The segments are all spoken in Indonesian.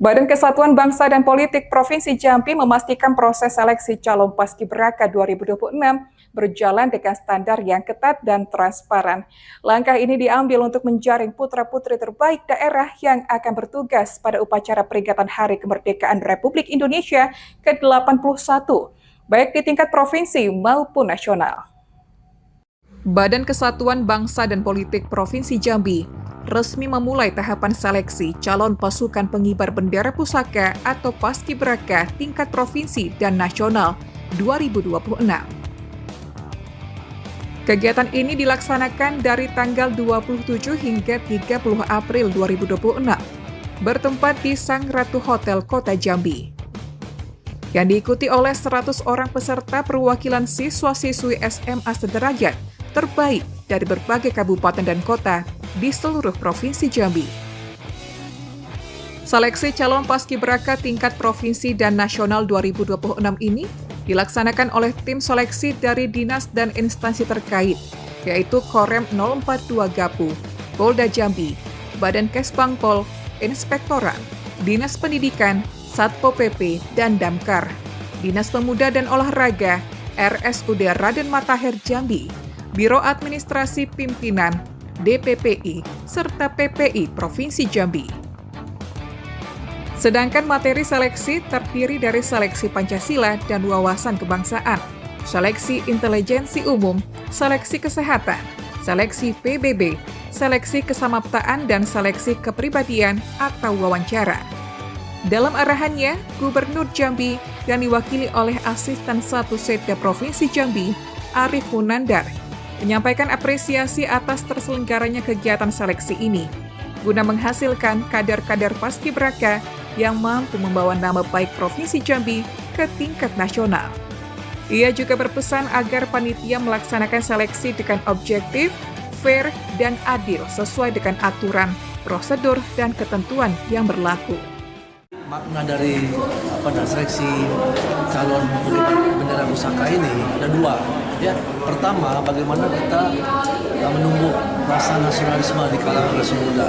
Badan Kesatuan Bangsa dan Politik Provinsi Jambi memastikan proses seleksi calon Paskibraka 2026 berjalan dengan standar yang ketat dan transparan. Langkah ini diambil untuk menjaring putra-putri terbaik daerah yang akan bertugas pada upacara peringatan Hari Kemerdekaan Republik Indonesia ke-81, baik di tingkat provinsi maupun nasional. Badan Kesatuan Bangsa dan Politik Provinsi Jambi resmi memulai tahapan seleksi calon pasukan pengibar bendera pusaka atau Paskibraka tingkat provinsi dan nasional 2026. Kegiatan ini dilaksanakan dari tanggal 27 hingga 30 April 2026, bertempat di Sang Ratu Hotel Kota Jambi. Yang diikuti oleh 100 orang peserta perwakilan siswa-siswi SMA sederajat terbaik dari berbagai kabupaten dan kota di seluruh provinsi Jambi. Seleksi calon Paskibraka tingkat provinsi dan nasional 2026 ini dilaksanakan oleh tim seleksi dari dinas dan instansi terkait, yaitu Korem 042 Gapu, Polda Jambi, Badan Kesbangpol, Inspektorat, Dinas Pendidikan, Satpol PP, dan Damkar, Dinas Pemuda dan Olahraga, RSUD Raden Matahir Jambi, Biro Administrasi Pimpinan, DPPI, serta PPI Provinsi Jambi. Sedangkan materi seleksi terdiri dari seleksi Pancasila dan wawasan kebangsaan, seleksi intelijensi umum, seleksi kesehatan, seleksi PBB, seleksi kesamaptaan dan seleksi kepribadian atau wawancara. Dalam arahannya, Gubernur Jambi yang diwakili oleh Asisten 1 Setda Provinsi Jambi, Arif Munandar, menyampaikan apresiasi atas terselenggaranya kegiatan seleksi ini, guna menghasilkan kader-kader Paskibraka yang mampu membawa nama baik Provinsi Jambi ke tingkat nasional. Ia juga berpesan agar panitia melaksanakan seleksi dengan objektif, fair, dan adil sesuai dengan aturan, prosedur, dan ketentuan yang berlaku. Makna dari seleksi calon pengibar bendera pusaka ini ada dua. Ya, pertama, bagaimana kita menumbuh rasa nasionalisme di kalangan generasi muda.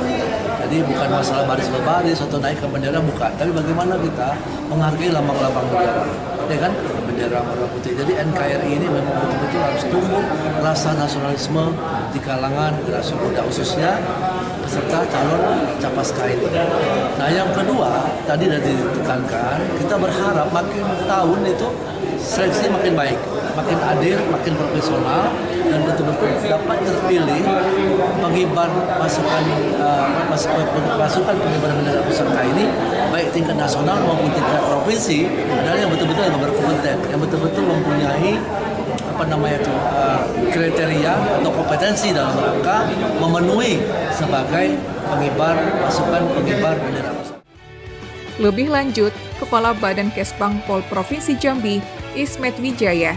Jadi bukan masalah baris berbaris atau naik ke bendera, bukan. Tapi bagaimana kita menghargai lambang-lambang negara, ya kan? Bendera merah putih. Jadi NKRI ini memang betul-betul harus tumbuh rasa nasionalisme di kalangan generasi muda, khususnya peserta calon Capaska ini. Nah, yang kedua, tadi sudah ditekankan, kita berharap makin tahun itu seleksi makin baik, makin adil, makin profesional, dan betul-betul dapat terpilih pengibar pasukan pengibar bendera pusaka ini, baik tingkat nasional maupun tingkat provinsi, adalah yang betul-betul berkompeten, yang betul-betul mempunyai kriteria atau kompetensi dalam rangka memenuhi sebagai pasukan pengibar bendera pusaka. Lebih lanjut, Kepala Badan Kesbangpol Provinsi Jambi, Ismet Wijaya,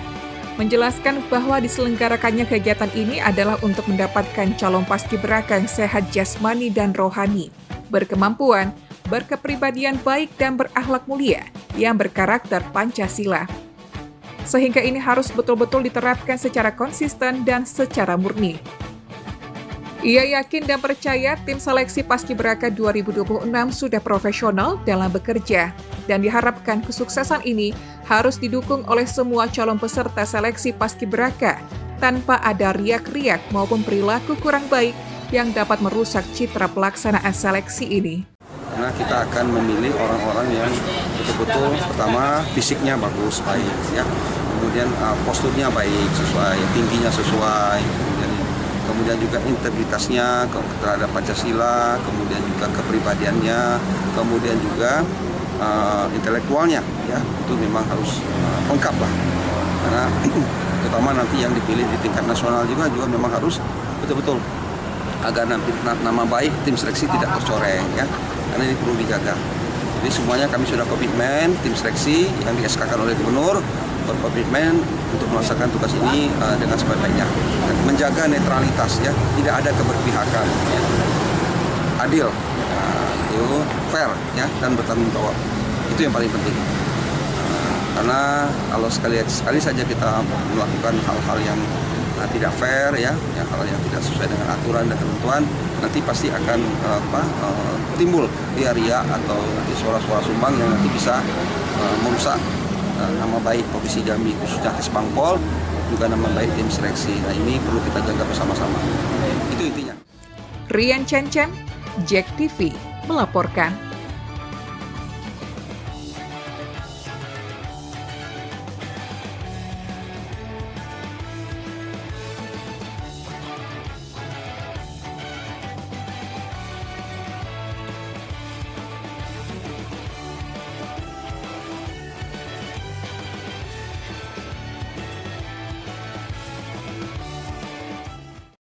menjelaskan bahwa diselenggarakannya kegiatan ini adalah untuk mendapatkan calon Paskibraka yang sehat jasmani dan rohani, berkemampuan, berkepribadian baik dan berakhlak mulia yang berkarakter Pancasila. Sehingga ini harus betul-betul diterapkan secara konsisten dan secara murni. Ia yakin dan percaya tim seleksi Paskibraka 2026 sudah profesional dalam bekerja, dan diharapkan kesuksesan ini harus didukung oleh semua calon peserta seleksi Paskibraka tanpa ada riak-riak maupun perilaku kurang baik yang dapat merusak citra pelaksanaan seleksi ini. Karena kita akan memilih orang-orang yang betul-betul pertama fisiknya bagus, baik, ya. Kemudian posturnya baik, sesuai, tingginya sesuai, kemudian juga integritasnya terhadap Pancasila, kemudian juga kepribadiannya, kemudian juga intelektualnya, ya, itu memang harus lengkap lah. Karena terutama nanti yang dipilih di tingkat nasional juga memang harus betul-betul agar nama baik tim seleksi tidak tercoreng, ya, karena ini perlu dijaga. Jadi semuanya kami sudah komitmen, tim seleksi yang di-SK-kan oleh Gubernur berkomitmen untuk melaksanakan tugas ini dengan sebaik-baiknya, menjaga netralitas, ya, tidak ada keberpihakan, ya. Adil, itu fair, ya, dan bertanggung jawab, itu yang paling penting. Karena kalau sekali saja kita melakukan hal-hal yang tidak fair, ya, hal yang tidak sesuai dengan aturan dan ketentuan, nanti pasti akan timbul ria-ria atau nanti suara-suara sumbang yang nanti bisa merusak nama baik Provinsi Jambi, khususnya Kes-Bangpol, juga nama baik tim seleksi. Nah, ini perlu kita jaga bersama-sama. Itu intinya. Rian Chen Chen, JEK TV, melaporkan.